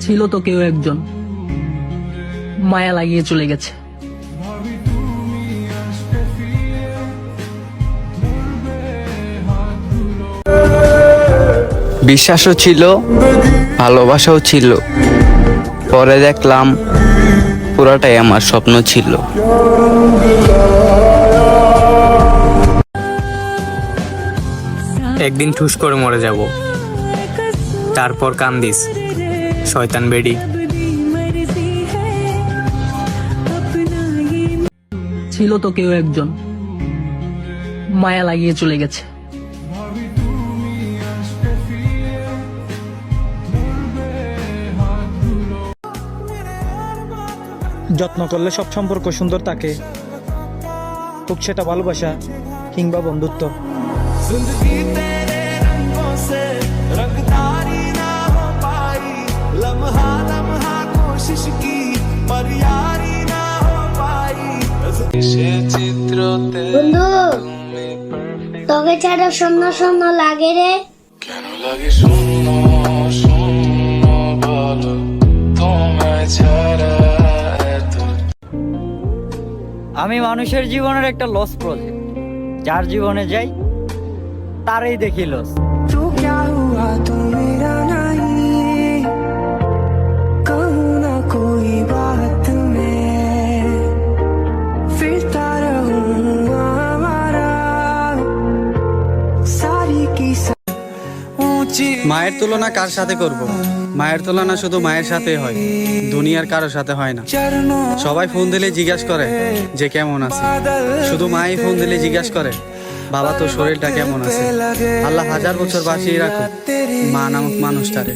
ছিল তো কেউ একজন, মায়া লাগিয়ে চলে গেছে। বিশ্বাসও ছিল, ভালোবাসাও ছিল। পরে দেখলাম পুরাটাই আমার স্বপ্ন ছিল। একদিন ঠুস করে মরে যাব, তারপর কান্দিস শয়তান বেডি। ছিল তো কেউ একজন, মায়া লাগিয়ে চলে গেছে। যত্ন করলে সব সম্পর্ক সুন্দর থাকে, হোক সেটা ভালোবাসা কিংবা বন্ধুত্ব। বন্ধু, তোকে ছাড়া শূন্য শূন্য লাগে রে। কেন লাগে শূন্য শূন্য বলো, তোমায় ছাড়া এত। আমি মানুষের জীবনের একটা লস প্রজেক্ট, যার জীবনে যাই তারই দেখি লস। মায়ের তুলনা কার সাথে করব? মায়ের তুলনা শুধু মায়ের সাথে হয়, দুনিয়ার কারোর সাথে হয় না। সবাই ফোন দিলে জিজ্ঞাসা করে যে কেমন আছে, শুধু মাই ফোন দিলে জিজ্ঞাসা করে বাবা তোর শরীরটা কেমন আছে। আল্লাহ হাজার বছর বাঁচিয়ে রাখুক মা নামক মানুষটারে।